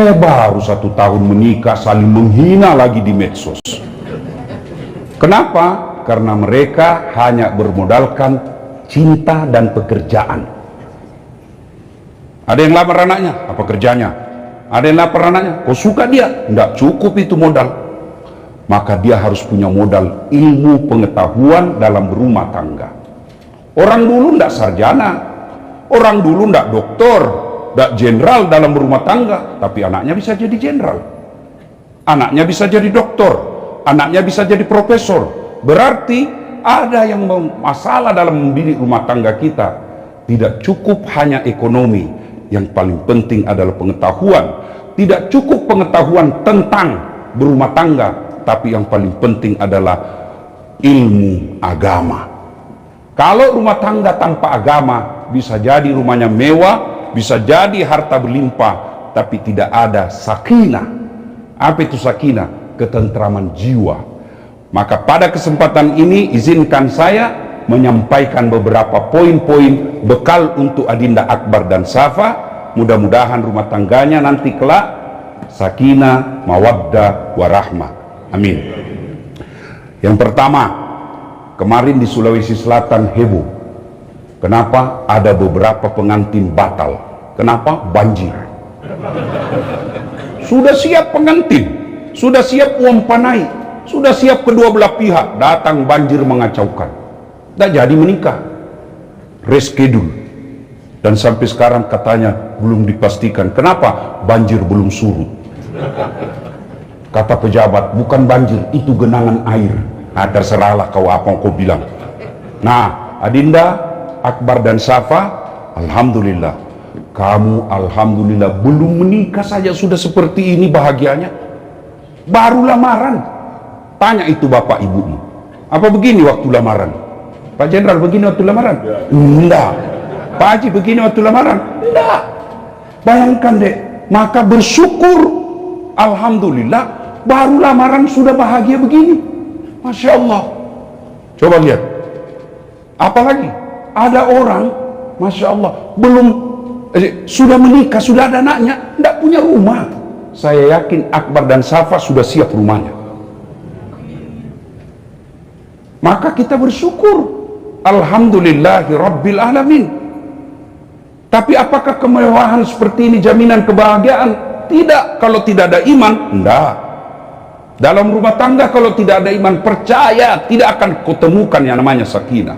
Saya baru 1 tahun menikah, saling menghina lagi di medsos. Kenapa? Karena mereka hanya bermodalkan cinta dan pekerjaan. Ada yang lamar anaknya, apa kerjanya? Ada yang lamar anaknya, kok suka dia? Tidak cukup itu modal. Maka dia harus punya modal ilmu pengetahuan dalam berumah tangga. Orang dulu tidak sarjana, orang dulu tidak doktor, tidak jenderal dalam berumah tangga, tapi anaknya bisa jadi jenderal, anaknya bisa jadi doktor, anaknya bisa jadi profesor. Berarti ada yang masalah dalam mendidik rumah tangga kita. Tidak cukup hanya ekonomi, yang paling penting adalah pengetahuan. Tidak cukup pengetahuan tentang berumah tangga, tapi yang paling penting adalah ilmu agama. Kalau rumah tangga tanpa agama, bisa jadi rumahnya mewah, bisa jadi harta berlimpah, tapi tidak ada sakinah. Apa itu sakinah? Ketentraman jiwa. Maka pada kesempatan ini izinkan saya menyampaikan beberapa poin-poin bekal untuk Adinda Akbar dan Safa. Mudah-mudahan rumah tangganya nanti kelak sakinah, mawaddah, warahmah. Amin. Yang pertama, kemarin di Sulawesi Selatan heboh. Kenapa? Ada beberapa pengantin batal. Kenapa? Banjir. Sudah siap pengantin, sudah siap uang panai, sudah siap kedua belah pihak, datang banjir mengacaukan. Tidak jadi menikah, reschedule. Dan sampai sekarang katanya belum dipastikan. Kenapa? Banjir belum surut. Kata pejabat, bukan banjir, itu genangan air. Nah, terserahlah kau apa kau bilang. Nah, Adinda Akbar dan Safa, alhamdulillah, kamu alhamdulillah belum menikah saja sudah seperti ini bahagianya. Baru lamaran. Tanya itu bapak ibumu, apa begini waktu lamaran? Pak Jenderal begini waktu lamaran? Enggak. Pak Haji begini waktu lamaran? Enggak. Bayangkan deh, maka bersyukur, alhamdulillah baru lamaran sudah bahagia begini. Masya Allah. Coba lihat, apalagi ada orang, Masya Allah, belum sudah menikah, sudah ada anaknya, tidak punya rumah. Saya yakin Akbar dan Safa sudah siap rumahnya. Maka kita bersyukur, alhamdulillahi rabbil alamin. Tapi apakah kemewahan seperti ini jaminan kebahagiaan? Tidak, kalau tidak ada iman. Tidak. Dalam rumah tangga kalau tidak ada iman, percaya tidak akan kutemukan yang namanya sakinah.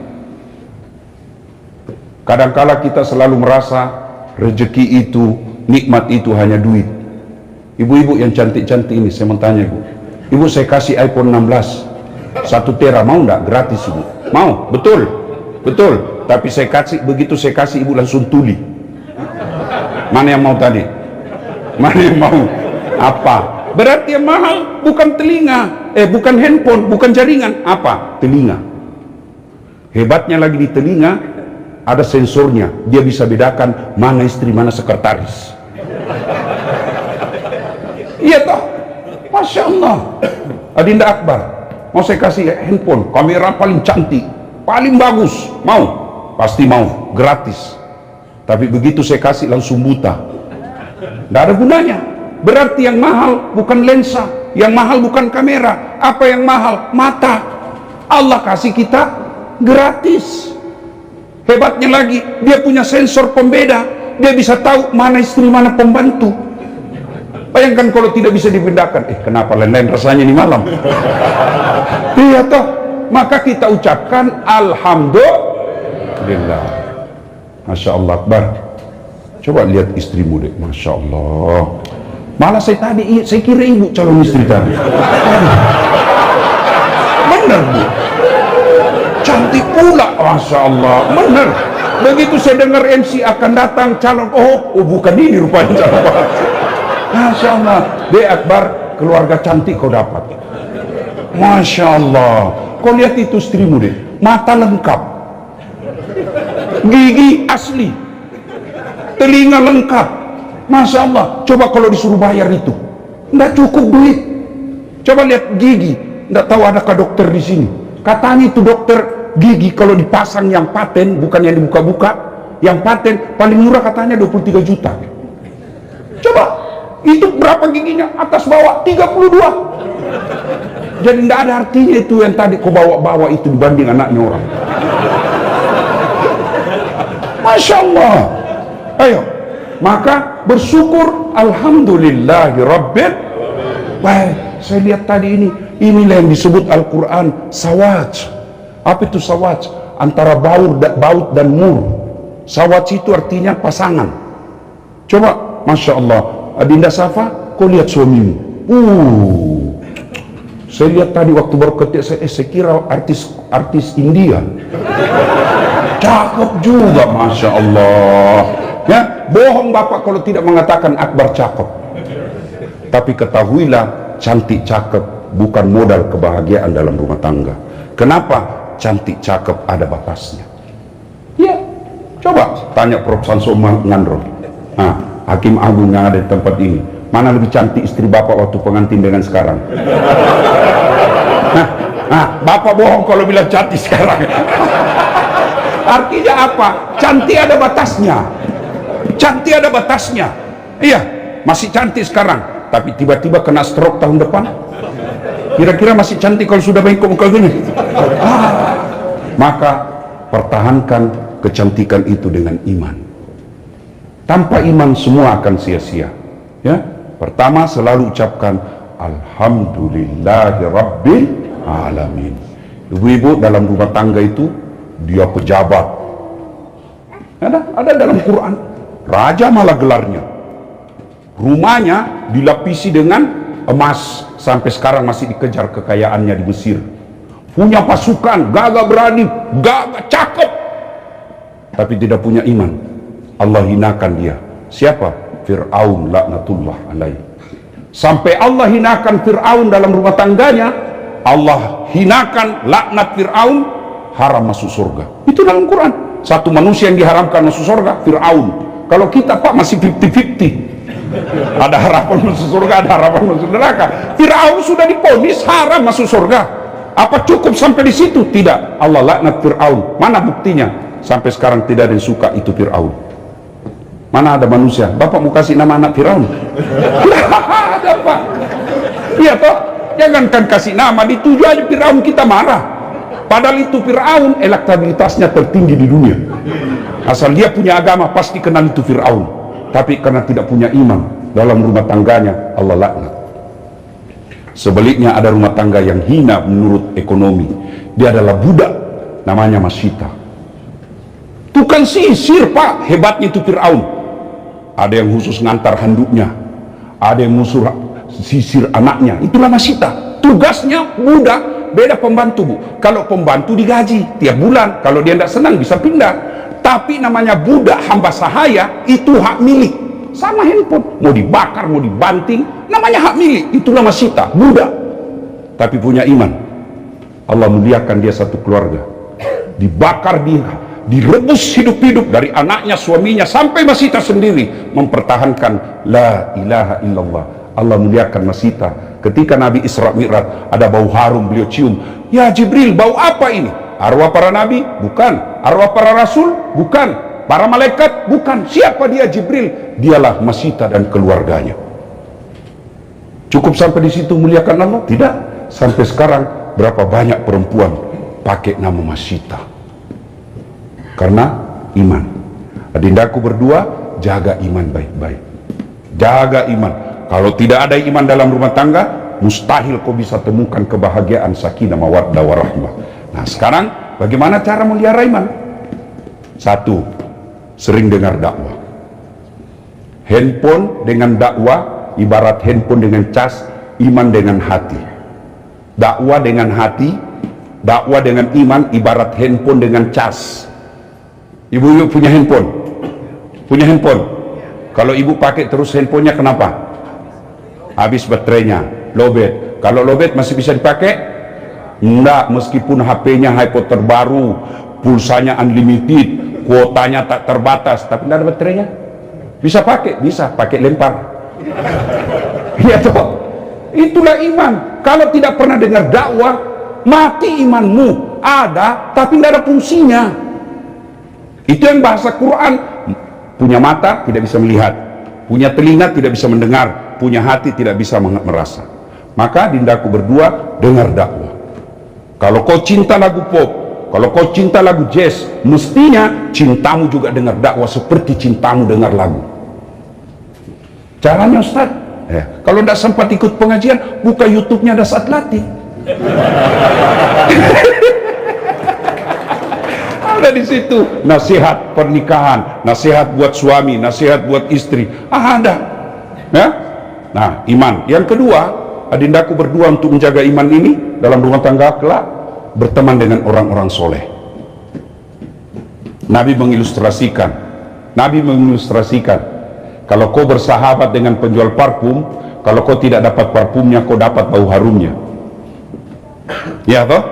Kadangkala kita selalu merasa rezeki itu, nikmat itu hanya duit. Ibu-ibu yang cantik-cantik ini, saya mau tanya ibu, ibu saya kasih iPhone 16 1 tera, mau enggak? Gratis ibu. Mau? Betul? Betul. Tapi saya kasih, begitu saya kasih ibu langsung tuli. Mana yang mau tadi? Mana yang mau? Apa? Berarti yang mahal bukan telinga, bukan handphone, bukan jaringan. Apa? Telinga. Hebatnya lagi di telinga ada sensornya, dia bisa bedakan mana istri, mana sekretaris. Iya toh? Masya Allah. Adinda Akbar, mau saya kasih handphone, kamera paling cantik, paling bagus, mau? Pasti mau, gratis. Tapi begitu saya kasih langsung buta, tidak ada gunanya. Berarti yang mahal bukan lensa, yang mahal bukan kamera. Apa yang mahal? Mata. Allah kasih kita gratis. Hebatnya lagi, dia punya sensor pembeda, dia bisa tahu mana istri, mana pembantu. Bayangkan kalau tidak bisa dibedakan, kenapa lain-lain rasanya ini malam? Iya toh, maka kita ucapkan alhamdulillah. Masya Allah Akbar. Coba lihat istrimu deh, Masya Allah. Malah saya kira ibu calon istri tadi. Benar bu, cantik pula, Masya Allah. Benar. Begitu saya dengar MC akan datang calon, oh bukan ini rupanya calon. Masya Allah. Dek Akbar, keluarga cantik kau dapat. Masya Allah. Kau lihat itu istrimu deh, mata lengkap, gigi asli, telinga lengkap. Masya Allah. Coba kalau disuruh bayar itu, nggak cukup duit. Coba lihat gigi, nggak tahu adakah dokter di sini. Katanya itu dokter gigi kalau dipasang yang paten, bukan yang dibuka-buka, yang paten paling murah katanya 23 juta. Coba Itu berapa giginya? Atas bawah 32. Jadi tidak ada artinya itu yang tadi kau bawa-bawa itu dibanding anaknya orang. Masya Allah. Ayo, maka bersyukur. Alhamdulillahi Rabbil. Baik, saya lihat tadi inilah yang disebut Al-Quran sawaj. Apa itu sawaj? Antara baut dan mur. Sawaj itu artinya pasangan. Coba, Masya Allah, Adinda Safa, kau lihat suamimu. Saya lihat tadi waktu baru ketik, saya kira artis India. Cakep juga, Masya Allah. Ya, bohong bapak kalau tidak mengatakan Akbar cakep. Tapi ketahuilah, cantik cakep bukan modal kebahagiaan dalam rumah tangga. Kenapa? Cantik cakep ada batasnya. Ya, coba tanya Prof. Sanso Ngandro, Hakim Agung yang ada di tempat ini, mana lebih cantik istri bapak waktu pengantin dengan sekarang? Bapak bohong kalau bilang cantik sekarang. Artinya apa? Cantik ada batasnya. Cantik ada batasnya. Iya, masih cantik sekarang, tapi tiba-tiba kena stroke tahun depan. Kira-kira masih cantik kalau sudah bengkok muka gini. Maka pertahankan kecantikan itu dengan iman. Tanpa iman semua akan sia-sia. Ya, pertama selalu ucapkan Alhamdulillahi Rabbil Alamin. Ibu-ibu dalam rumah tangga itu dia pejabat. Ada dalam Quran. Raja malah gelarnya. Rumahnya dilapisi dengan emas, sampai sekarang masih dikejar kekayaannya di Mesir. Punya pasukan, gagah berani, gagah cakep, tapi tidak punya iman. Allah hinakan dia. Siapa? Fir'aun laknatullah alaih. Sampai Allah hinakan Fir'aun dalam rumah tangganya, Allah hinakan, laknat Fir'aun, haram masuk surga. Itu dalam Quran. Satu manusia yang diharamkan masuk surga, Fir'aun. Kalau kita Pak masih 50-50. Ada harapan masuk surga, ada harapan masuk neraka. Fir'aun sudah diponis haram masuk surga. Apa cukup sampai di situ? Tidak. Allah laknat Fir'aun. Mana buktinya? Sampai sekarang tidak ada yang suka itu Fir'aun. Mana ada manusia? Bapak mau kasih nama anak Fir'aun? Ada Pak. Iya toh? Jangankan kasih nama, dituju aja Fir'aun kita marah. Padahal itu Fir'aun elektabilitasnya tertinggi di dunia. Asal dia punya agama pasti kenal itu Fir'aun. Tapi karena tidak punya iman dalam rumah tangganya, Allah laknat. Sebaliknya ada rumah tangga yang hina menurut ekonomi. Dia adalah budak, namanya Masyita. Tukang sisir Pak, hebatnya itu Fir'aun. Ada yang khusus ngantar handuknya, ada yang musuh sisir anaknya. Itulah Masyita. Tugasnya budak, beda pembantu Bu. Kalau pembantu digaji tiap bulan, kalau dia tidak senang bisa pindah. Tapi namanya budak hamba sahaya itu hak milik. Sama handphone, mau dibakar, mau dibanting, namanya hak milik. Itulah Masyita, budak. Tapi punya iman. Allah muliakan dia satu keluarga. Dibakar dia, direbus hidup-hidup dari anaknya, suaminya, sampai Masyita sendiri mempertahankan la ilaha illallah. Allah muliakan Masyita. Ketika Nabi Isra Mi'raj, ada bau harum, beliau cium. Ya Jibril, bau apa ini? Arwah para nabi? Bukan. Arwah para rasul? Bukan. Para malaikat? Bukan. Siapa dia Jibril? Dialah Masyita dan keluarganya. Cukup sampai di situ muliakan Allah? Tidak. Sampai sekarang berapa banyak perempuan pakai nama Masyita? Karena iman. Adindaku berdua, jaga iman baik-baik. Jaga iman. Kalau tidak ada iman dalam rumah tangga, mustahil kau bisa temukan kebahagiaan, sakinah, mawaddah, warahmah. Nah sekarang bagaimana cara melihara iman? Satu, sering dengar dakwah. Handphone dengan dakwah ibarat handphone dengan cas, iman dengan hati. Dakwah dengan hati, dakwah dengan iman ibarat handphone dengan cas. Ibu punya handphone? Punya handphone? Kalau ibu pakai terus handphonenya kenapa? Habis baterainya, lowbat. Kalau lowbat masih bisa dipakai? Enggak, meskipun HP-nya iPhone terbaru, pulsanya unlimited, kuotanya tak terbatas, tapi tidak ada baterainya. Bisa pakai? Bisa, pakai lempar. Iya toh? Itulah iman. Kalau tidak pernah dengar dakwah, mati imanmu. Ada, tapi tidak ada fungsinya. Itu yang bahasa Quran. Punya mata, tidak bisa melihat. Punya telinga, tidak bisa mendengar. punya hati tidak bisa merasa. Maka dindaku berdua, dengar dakwah. Kalau kau cinta lagu pop, kalau kau cinta lagu jazz, mestinya cintamu juga dengar dakwah seperti cintamu dengar lagu. Caranya Ustaz, kalau tidak sempat ikut pengajian, buka YouTube-nya Dasat Latih. Ada di situ nasihat pernikahan, nasihat buat suami, nasihat buat istri. Ada. Ya? Nah, iman. Yang kedua, adindaku berdua untuk menjaga iman ini dalam rumah tangga kelak, berteman dengan orang-orang soleh. Nabi mengilustrasikan, kalau kau bersahabat dengan penjual parfum, kalau kau tidak dapat parfumnya, kau dapat bau harumnya. Ya toh?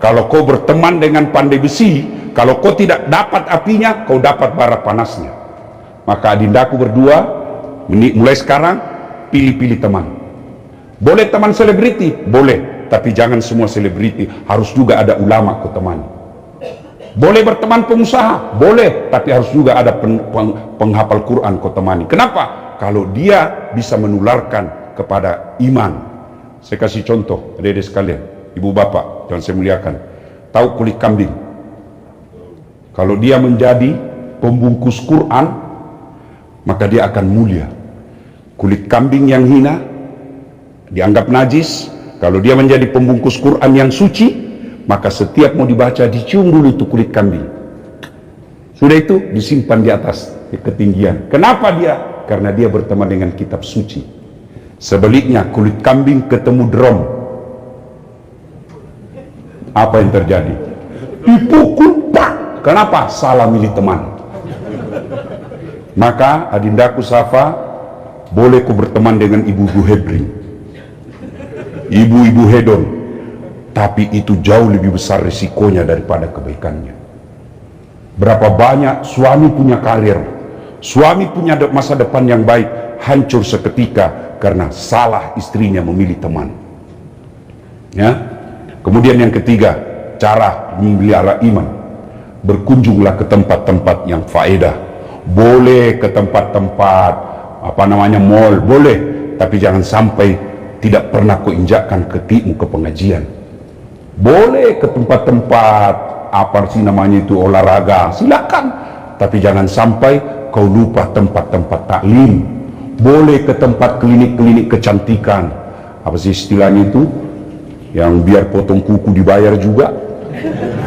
Kalau kau berteman dengan pandai besi, kalau kau tidak dapat apinya, kau dapat bara panasnya. Maka adindaku berdua, mulai sekarang pilih-pilih teman. Boleh teman selebriti, boleh, tapi jangan semua selebriti, harus juga ada ulama kau temani. Boleh berteman pengusaha, boleh, tapi harus juga ada penghafal Quran kau temani. Kenapa? Kalau dia bisa menularkan kepada iman. Saya kasih contoh, adik-adik sekalian, ibu bapak, jangan saya muliakan. Tahu kulit kambing? Kalau dia menjadi pembungkus Quran, maka dia akan mulia. Kulit kambing yang hina dianggap najis. Kalau dia menjadi pembungkus Quran yang suci, maka setiap mau dibaca dicium dulu itu kulit kambing. Sudah itu disimpan di atas di ketinggian. Kenapa dia? Karena dia berteman dengan kitab suci. Sebaliknya kulit kambing ketemu drum, apa yang terjadi? Dipukul, pak. Kenapa? Salah milih teman. Maka adindaku Safa, boleh ku berteman dengan ibu-ibu hebring, ibu-ibu hedon, tapi itu jauh lebih besar risikonya daripada kebaikannya. Berapa banyak suami punya karir, suami punya masa depan yang baik, hancur seketika karena salah istrinya memilih teman. Ya. Kemudian yang ketiga, cara memelihara iman. Berkunjunglah ke tempat-tempat yang faedah. Boleh ke tempat-tempat mall, boleh, tapi jangan sampai tidak pernah kau injakkan ketikmu ke pengajian. Boleh ke tempat-tempat itu olahraga, silakan, tapi jangan sampai kau lupa tempat-tempat taklim. Boleh ke tempat klinik-klinik kecantikan, apa sih istilahnya itu, yang biar potong kuku dibayar juga.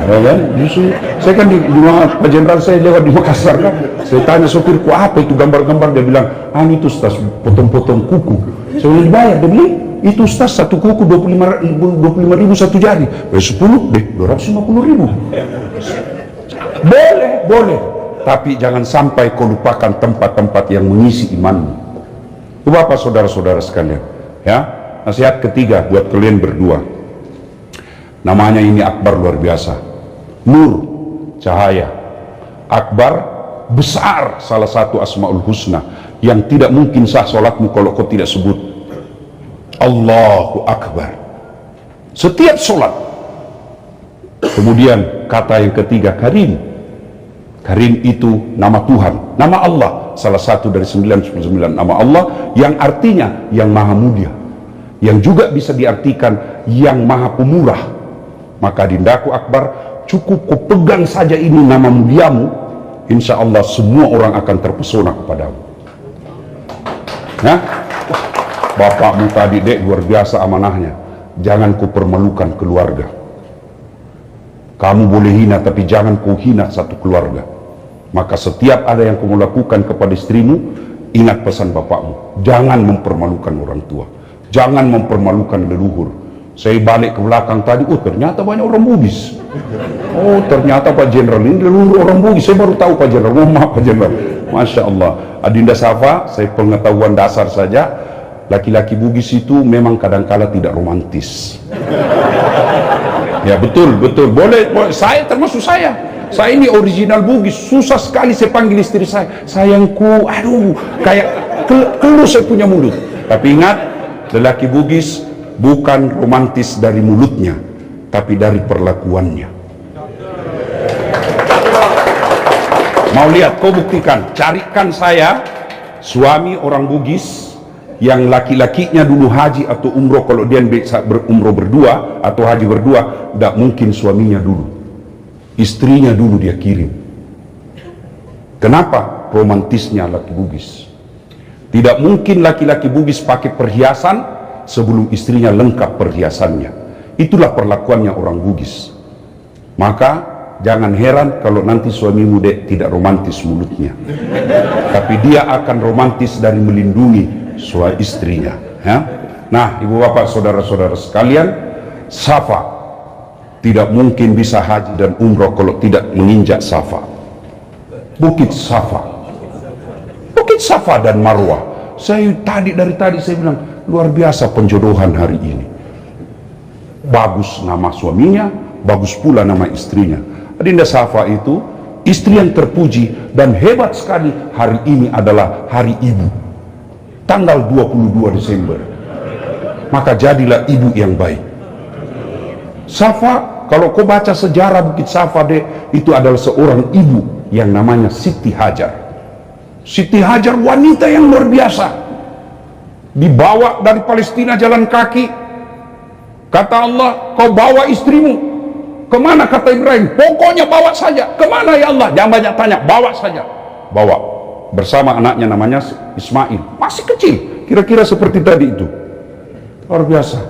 Kan? Justru saya kan di rumah Pak Jenderal, saya lewat di Makassar kan, saya tanya sopirku apa itu gambar-gambar, dia bilang itu Ustaz potong-potong kuku. Saya bilang dibayar, dia bilang itu Ustaz satu kuku 25.000 satu jari, 10 deh 250.000. Boleh, tapi jangan sampai kau lupakan tempat-tempat yang mengisi imanmu. Itu Bapak saudara-saudara sekalian, ya. Nasihat ketiga buat kalian berdua, namanya ini akbar luar biasa, nur, cahaya. Akbar besar, salah satu asmaul husna yang tidak mungkin sah sholatmu kalau kau tidak sebut Allahu Akbar setiap sholat. Kemudian kata yang ketiga, karim. Karim itu nama Tuhan, nama Allah, salah satu dari 99 nama Allah, yang artinya yang maha mulia, yang juga bisa diartikan yang maha pemurah. Maka dindaku akbar, cukup kau pegang saja ini nama muliamu, insya Allah semua orang akan terpesona kepadamu. Nah, bapakmu tadi dek luar biasa amanahnya, jangan kau permalukan keluarga. Kamu boleh hina, tapi jangan kau hina satu keluarga. Maka setiap ada yang kamu lakukan kepada istrimu, ingat pesan bapakmu, jangan mempermalukan orang tua, jangan mempermalukan leluhur. Saya balik ke belakang tadi, ternyata banyak orang Bugis. Ternyata Pak Jenderal ini leluhur orang Bugis. Saya baru tahu Pak Jenderal. Maaf Pak Jenderal. Masya Allah. Adinda Safa, saya pengetahuan dasar saja, laki-laki Bugis itu memang kadang-kala tidak romantis. Ya betul. Boleh. Saya termasuk saya. Saya ini original Bugis, susah sekali saya panggil istri saya, sayangku, kayak keluh saya punya mulut. Tapi ingat, lelaki Bugis bukan romantis dari mulutnya, tapi dari perlakuannya. Mau lihat, kau buktikan, carikan saya suami orang Bugis yang laki-lakinya dulu haji atau umroh, kalau dia bisa berumroh berdua atau haji berdua, tidak mungkin suaminya dulu, istrinya dulu dia kirim. Kenapa? Romantisnya laki Bugis. Tidak mungkin laki-laki Bugis pakai perhiasan sebelum istrinya lengkap perhiasannya. Itulah perlakuannya orang Bugis. Maka jangan heran kalau nanti suamimu tidak romantis mulutnya, tapi dia akan romantis dari melindungi suami istrinya, ya. Nah, ibu bapak saudara-saudara sekalian, Safa tidak mungkin bisa haji dan umroh kalau tidak menginjak Safa. Bukit Safa, Bukit Safa dan Marwah. Dari tadi saya bilang luar biasa penjodohan hari ini. Bagus nama suaminya, bagus pula nama istrinya. Adinda Safa itu istri yang terpuji, dan hebat sekali hari ini adalah hari ibu, tanggal 22 Desember. Maka jadilah ibu yang baik. Safa, kalau kau baca sejarah Bukit Safa itu adalah seorang ibu yang namanya Siti Hajar. Siti Hajar wanita yang luar biasa. Dibawa dari Palestina jalan kaki. Kata Allah, kau bawa istrimu. Kemana? Kata Ibrahim, pokoknya bawa saja. Kemana ya Allah? Jangan banyak tanya, bawa saja. Bawa bersama anaknya namanya Ismail, masih kecil, kira-kira seperti tadi itu. Luar biasa.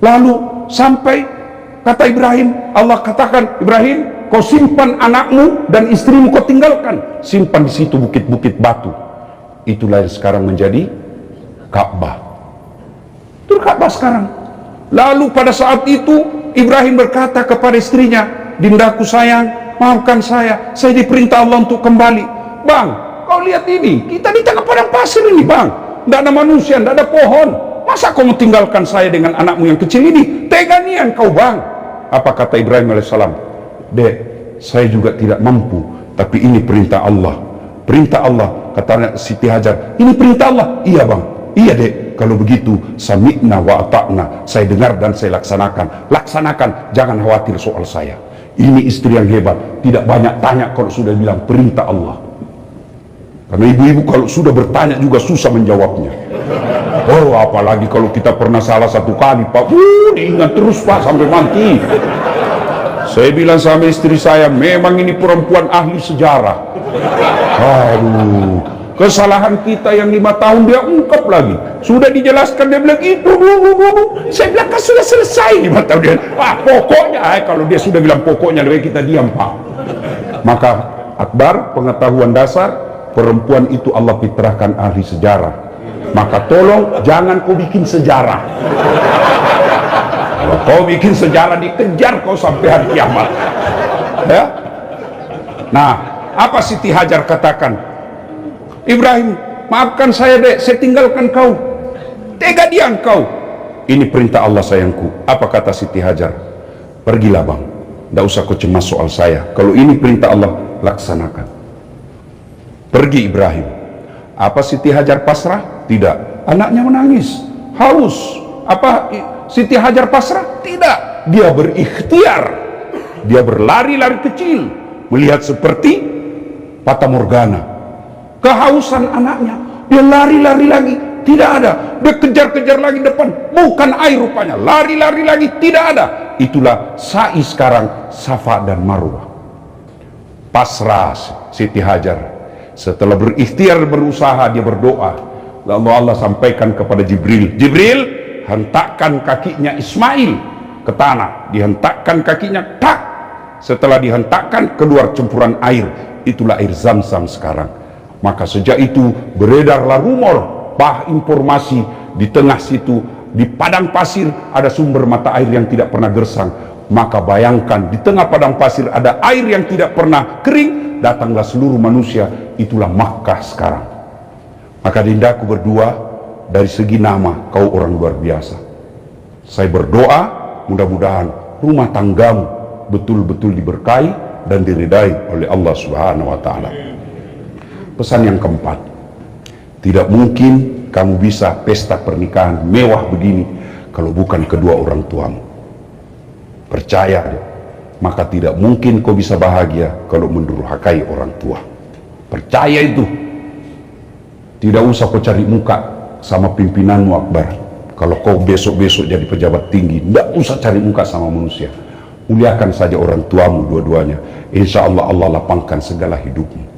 Lalu sampai kata Ibrahim, Allah katakan, Ibrahim, kau simpan anakmu dan istrimu kau tinggalkan, simpan di situ bukit-bukit batu. Itulah yang sekarang menjadi Ka'bah. Itu Ka'bah sekarang. Lalu pada saat itu Ibrahim berkata kepada istrinya, Dindaku sayang, maafkan saya diperintah Allah untuk kembali. Bang, kau lihat ini, kita di tengah padang pasir ini bang, tidak ada manusia, tidak ada pohon. Masa kau tinggalkan saya dengan anakmu yang kecil ini? Tega nian kau bang. Apa kata Ibrahim alaihissalam? Dek, saya juga tidak mampu, tapi ini perintah Allah. Perintah Allah. Kata Siti Hajar, ini perintah Allah. Iya bang, iya dek, kalau begitu sami'na wa ata'na, saya dengar dan saya laksanakan. Laksanakan, jangan khawatir soal saya. Ini istri yang hebat, tidak banyak tanya kalau sudah bilang perintah Allah. Karena ibu-ibu kalau sudah bertanya juga susah menjawabnya. Oh, apalagi kalau kita pernah salah satu kali, Pak, diingat terus Pak sampai mati. Saya bilang sama istri saya, memang ini perempuan ahli sejarah. Aduh, kesalahan kita yang 5 tahun dia ungkap lagi. Sudah dijelaskan, dia bilang itu dulu. Saya bilang kan sudah selesai 5 tahun dia. Pokoknya, kalau dia sudah bilang pokoknya, lebih kita diam Pak. Maka Akbar, pengetahuan dasar, perempuan itu Allah fitrahkan ahli sejarah. Maka tolong jangan kau bikin sejarah. Kalau kau bikin sejarah, dikejar kau sampai hari kiamat, ya. Nah, apa Siti Hajar katakan? Ibrahim, maafkan saya dek, saya tinggalkan kau. Tega dia engkau. Ini perintah Allah sayangku. Apa kata Siti Hajar? Pergilah bang, tidak usah kau cemas soal saya. Kalau ini perintah Allah, laksanakan. Pergi Ibrahim. Apa Siti Hajar pasrah? Tidak. Anaknya menangis, haus. Apa Siti Hajar pasrah? Tidak. Dia berikhtiar. Dia berlari-lari kecil, melihat seperti fata morgana. Kehausan anaknya, dia lari-lari lagi, tidak ada. Dia kejar-kejar lagi depan, bukan air rupanya. Lari-lari lagi, tidak ada. Itulah sa'i sekarang Safa dan Marwah. Pasrah Siti Hajar. Setelah berikhtiar, berusaha, dia berdoa. Lalu Allah sampaikan kepada Jibril, Jibril, hentakkan kakinya Ismail ke tanah. Dihentakkan kakinya, tak. Setelah dihentakkan, keluar campuran air. Itulah air Zam-Zam sekarang. Maka sejak itu beredarlah rumor, informasi di tengah situ, di padang pasir ada sumber mata air yang tidak pernah gersang. Maka bayangkan, di tengah padang pasir ada air yang tidak pernah kering. Datanglah seluruh manusia. Itulah Makkah sekarang. Maka dindaku berdua, dari segi nama kau orang luar biasa. Saya berdoa mudah-mudahan rumah tanggamu betul-betul diberkahi dan diridai oleh Allah Subhanahu wa Ta'ala. Pesan yang keempat, tidak mungkin kamu bisa pesta pernikahan mewah begini kalau bukan kedua orang tuamu. Percaya, maka tidak mungkin kau bisa bahagia kalau mendurhakai orang tua. Percaya itu. Tidak usah kau cari muka, sama pimpinanmu Akbar. Kalau kau besok-besok jadi pejabat tinggi, tidak usah cari muka sama manusia. Muliakan saja orang tuamu dua-duanya. Insya Allah Allah lapangkan segala hidupmu.